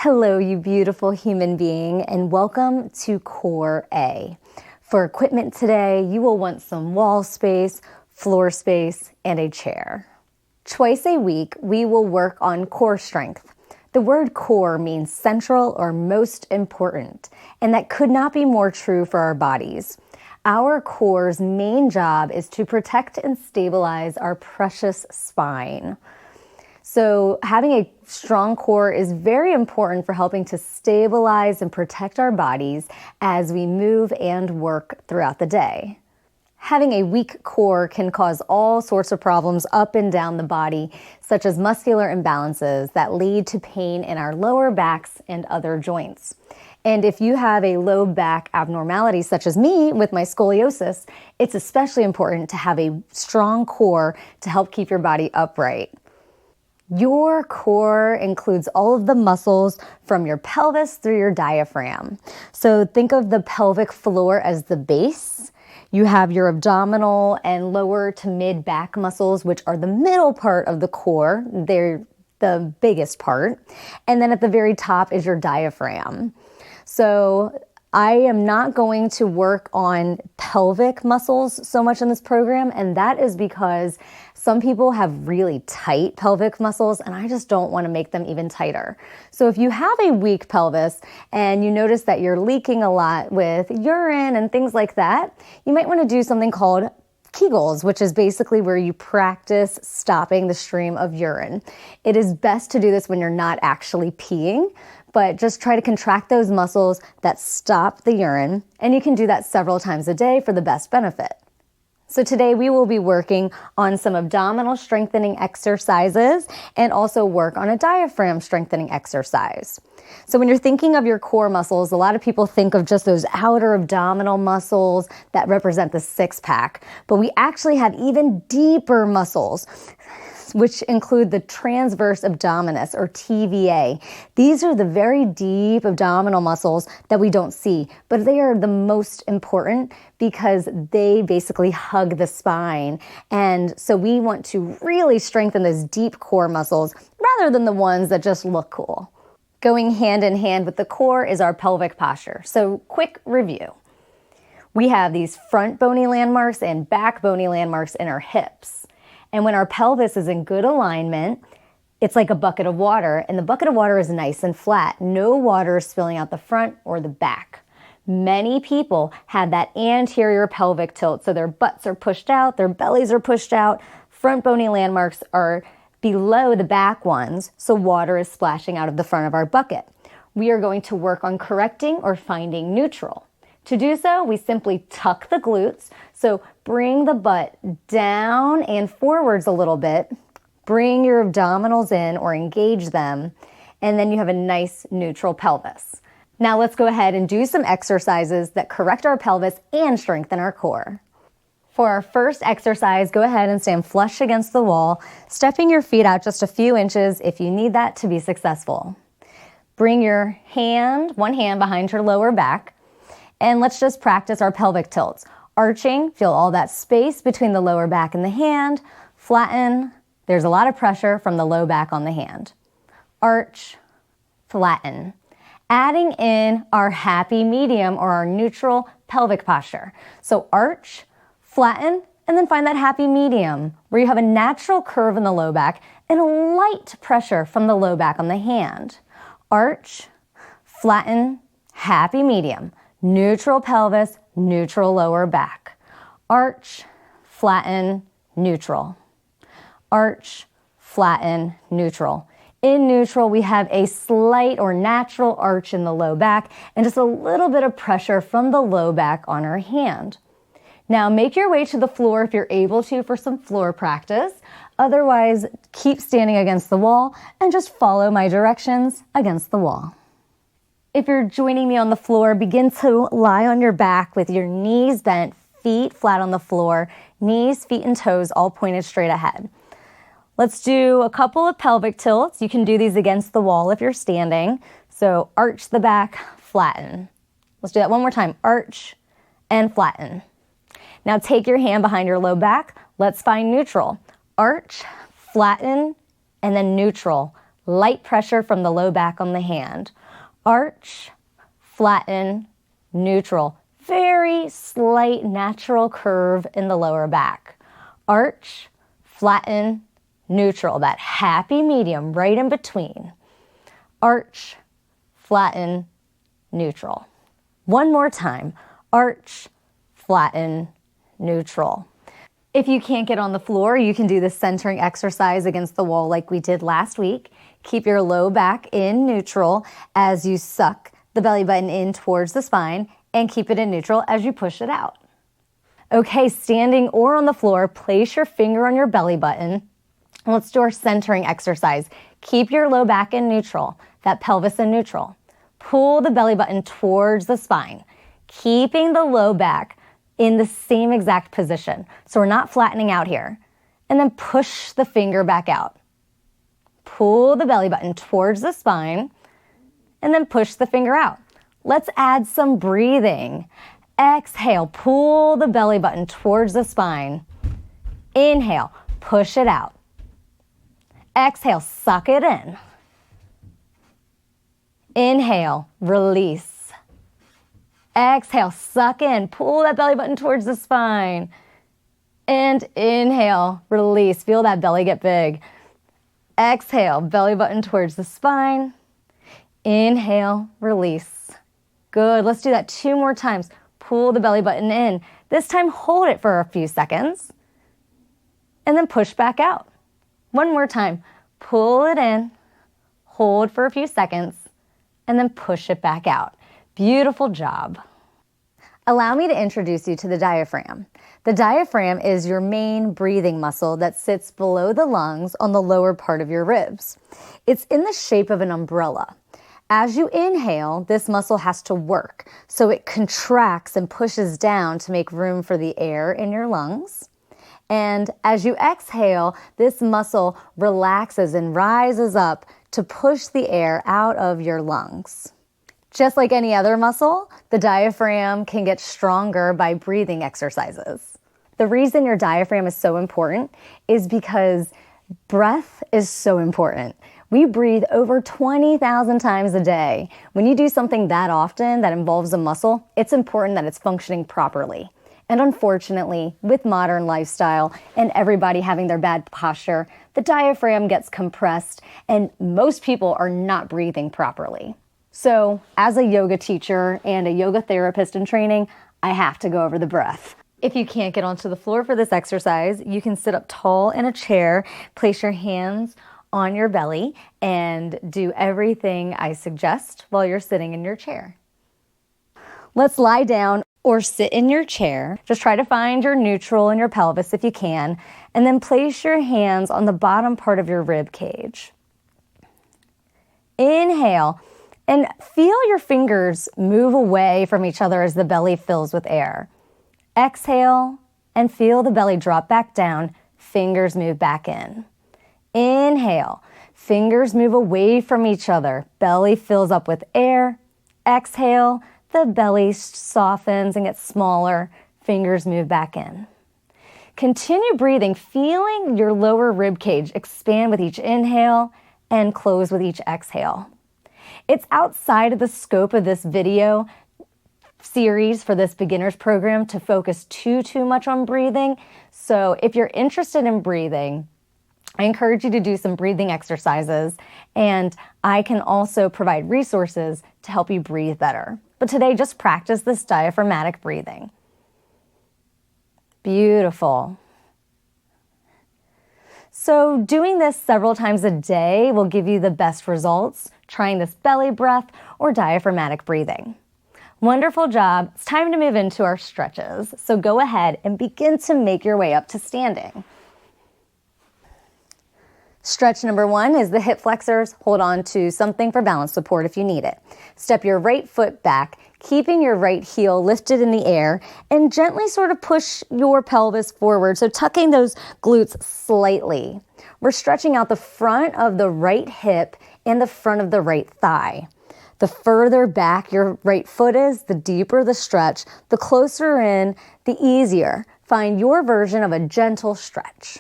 Hello, you beautiful human being, and welcome to Core A. For equipment today, you will want some wall space, floor space, and a chair. Twice a week, we will work on core strength. The word core means central or most important, and that could not be more true for our bodies. Our core's main job is to protect and stabilize our precious spine. So having a strong core is very important for helping to stabilize and protect our bodies as we move and work throughout the day. Having a weak core can cause all sorts of problems up and down the body, such as muscular imbalances that lead to pain in our lower backs and other joints. And if you have a low back abnormality, such as me with my scoliosis, it's especially important to have a strong core to help keep your body upright. Your core includes all of the muscles from your pelvis through your diaphragm. So think of the pelvic floor as the base. You have your abdominal and lower to mid back muscles, which are the middle part of the core. They're the biggest part. And then at the very top is your diaphragm. So I am not going to work on pelvic muscles so much in this program, and that is because some people have really tight pelvic muscles, and I just don't want to make them even tighter. So if you have a weak pelvis and you notice that you're leaking a lot with urine and things like that, you might want to do something called Kegels, which is basically where you practice stopping the stream of urine. It is best to do this when you're not actually peeing, but just try to contract those muscles that stop the urine, and you can do that several times a day for the best benefit. So today we will be working on some abdominal strengthening exercises and also work on a diaphragm strengthening exercise. So when you're thinking of your core muscles, a lot of people think of just those outer abdominal muscles that represent the six-pack, but we actually have even deeper muscles, which include the transverse abdominis, or TVA. These are the very deep abdominal muscles that we don't see, but they are the most important because they basically hug the spine. And so we want to really strengthen those deep core muscles rather than the ones that just look cool. Going hand in hand with the core is our pelvic posture. So quick review. We have these front bony landmarks and back bony landmarks in our hips. And when our pelvis is in good alignment, it's like a bucket of water, and the bucket of water is nice and flat. No water is spilling out the front or the back. Many people have that anterior pelvic tilt, so their butts are pushed out, their bellies are pushed out, front bony landmarks are below the back ones, so water is splashing out of the front of our bucket. We are going to work on correcting or finding neutral. To do so, we simply tuck the glutes, so bring the butt down and forwards a little bit, bring your abdominals in or engage them, and then you have a nice neutral pelvis. Now let's go ahead and do some exercises that correct our pelvis and strengthen our core. For our first exercise, go ahead and stand flush against the wall, stepping your feet out just a few inches if you need that to be successful. Bring your one hand behind your lower back, and let's just practice our pelvic tilts. Arching, feel all that space between the lower back and the hand. Flatten, there's a lot of pressure from the low back on the hand. Arch, flatten. Adding in our happy medium or our neutral pelvic posture. So arch, flatten, and then find that happy medium where you have a natural curve in the low back and a light pressure from the low back on the hand. Arch, flatten, happy medium. Neutral pelvis, neutral lower back. Arch, flatten, neutral. Arch, flatten, neutral. In neutral, we have a slight or natural arch in the low back and just a little bit of pressure from the low back on our hand. Now make your way to the floor if you're able to for some floor practice. Otherwise, keep standing against the wall and just follow my directions against the wall. If you're joining me on the floor, begin to lie on your back with your knees bent, feet flat on the floor, knees, feet, and toes all pointed straight ahead. Let's do a couple of pelvic tilts. You can do these against the wall if you're standing. So arch the back, flatten. Let's do that one more time. Arch and flatten. Now take your hand behind your low back. Let's find neutral. Arch, flatten, and then neutral. light pressure from the low back on the hand. Arch, flatten, neutral. Very slight natural curve in the lower back. Arch, flatten, neutral. That happy medium right in between. Arch, flatten, neutral. One more time. Arch, flatten, neutral. If you can't get on the floor, you can do the centering exercise against the wall like we did last week. Keep your low back in neutral as you suck the belly button in towards the spine, and keep it in neutral as you push it out. Okay, standing or on the floor, place your finger on your belly button. Let's do our centering exercise. Keep your low back in neutral, that pelvis in neutral. Pull the belly button towards the spine, keeping the low back in the same exact position. So we're not flattening out here. And then push the finger back out. Pull the belly button towards the spine, and then push the finger out. Let's add some breathing. Exhale, pull the belly button towards the spine. Inhale, push it out. Exhale, suck it in. Inhale, release. Exhale, suck in, pull that belly button towards the spine. And inhale, release, feel that belly get big. Exhale, belly button towards the spine. Inhale, release. Good, let's do that 2 more times. Pull the belly button in. This time, hold it for a few seconds. And then push back out. 1 more time. Pull it in, hold for a few seconds, and then push it back out. Beautiful job. Allow me to introduce you to the diaphragm. The diaphragm is your main breathing muscle that sits below the lungs on the lower part of your ribs. It's in the shape of an umbrella. As you inhale, this muscle has to work, so it contracts and pushes down to make room for the air in your lungs. And as you exhale, this muscle relaxes and rises up to push the air out of your lungs. Just like any other muscle, the diaphragm can get stronger by breathing exercises. The reason your diaphragm is so important is because breath is so important. We breathe over 20,000 times a day. When you do something that often that involves a muscle, it's important that it's functioning properly. And unfortunately, with modern lifestyle and everybody having their bad posture, the diaphragm gets compressed and most people are not breathing properly. So as a yoga teacher and a yoga therapist in training, I have to go over the breath. If you can't get onto the floor for this exercise, you can sit up tall in a chair, place your hands on your belly, and do everything I suggest while you're sitting in your chair. Let's lie down or sit in your chair. Just try to find your neutral in your pelvis if you can, and then place your hands on the bottom part of your rib cage. Inhale, and feel your fingers move away from each other as the belly fills with air. Exhale, and feel the belly drop back down, fingers move back in. Inhale, fingers move away from each other, belly fills up with air. Exhale, the belly softens and gets smaller, fingers move back in. Continue breathing, feeling your lower rib cage expand with each inhale and close with each exhale. It's outside of the scope of this video series for this beginner's program to focus too much on breathing. So if you're interested in breathing, I encourage you to do some breathing exercises, and I can also provide resources to help you breathe better. But today, just practice this diaphragmatic breathing. Beautiful. So doing this several times a day will give you the best results, trying this belly breath or diaphragmatic breathing. Wonderful job. It's time to move into our stretches. So go ahead and begin to make your way up to standing. Stretch number 1 is the hip flexors. Hold on to something for balance support if you need it. Step your right foot back, keeping your right heel lifted in the air, and gently sort of push your pelvis forward, so tucking those glutes slightly. We're stretching out the front of the right hip and the front of the right thigh. The further back your right foot is, the deeper the stretch, the closer in, the easier. Find your version of a gentle stretch.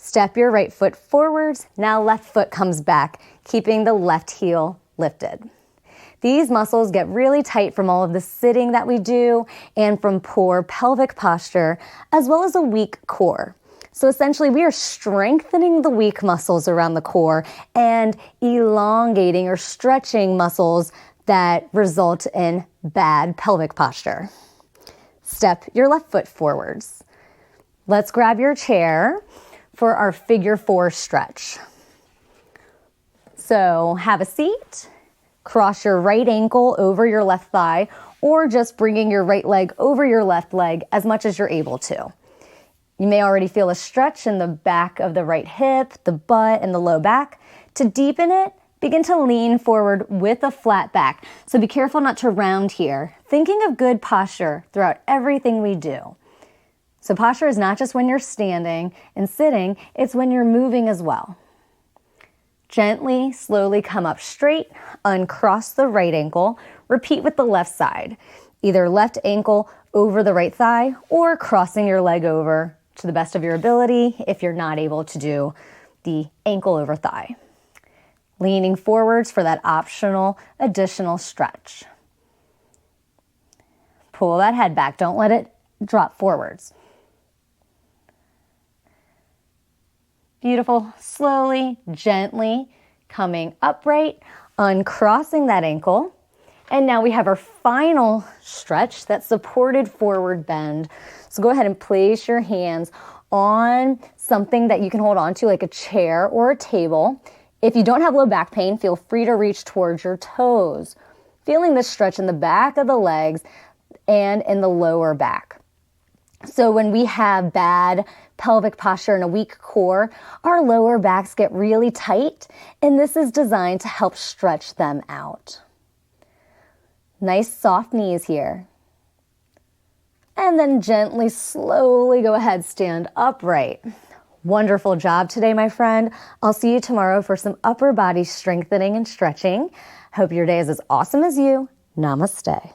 Step your right foot forwards. Now left foot comes back, keeping the left heel lifted. These muscles get really tight from all of the sitting that we do and from poor pelvic posture, as well as a weak core. So essentially, we are strengthening the weak muscles around the core and elongating or stretching muscles that result in bad pelvic posture. Step your left foot forwards. Let's grab your chair for our figure 4 stretch. So have a seat, cross your right ankle over your left thigh, or just bringing your right leg over your left leg as much as you're able to. You may already feel a stretch in the back of the right hip, the butt, and the low back. To deepen it, begin to lean forward with a flat back. So be careful not to round here. Thinking of good posture throughout everything we do. So posture is not just when you're standing and sitting, it's when you're moving as well. Gently, slowly come up straight, uncross the right ankle, repeat with the left side. Either left ankle over the right thigh or crossing your leg over to the best of your ability if you're not able to do the ankle over thigh. Leaning forwards for that optional additional stretch. Pull that head back, don't let it drop forwards. Beautiful. Slowly, gently coming upright, uncrossing that ankle. And now we have our final stretch, that supported forward bend. So go ahead and place your hands on something that you can hold on to, like a chair or a table. If you don't have low back pain, feel free to reach towards your toes. Feeling this stretch in the back of the legs and in the lower back. So when we have bad pelvic posture and a weak core, our lower backs get really tight, and this is designed to help stretch them out. Nice soft knees here. And then gently, slowly go ahead, stand upright. Wonderful job today, my friend. I'll see you tomorrow for some upper body strengthening and stretching. Hope your day is as awesome as you. Namaste.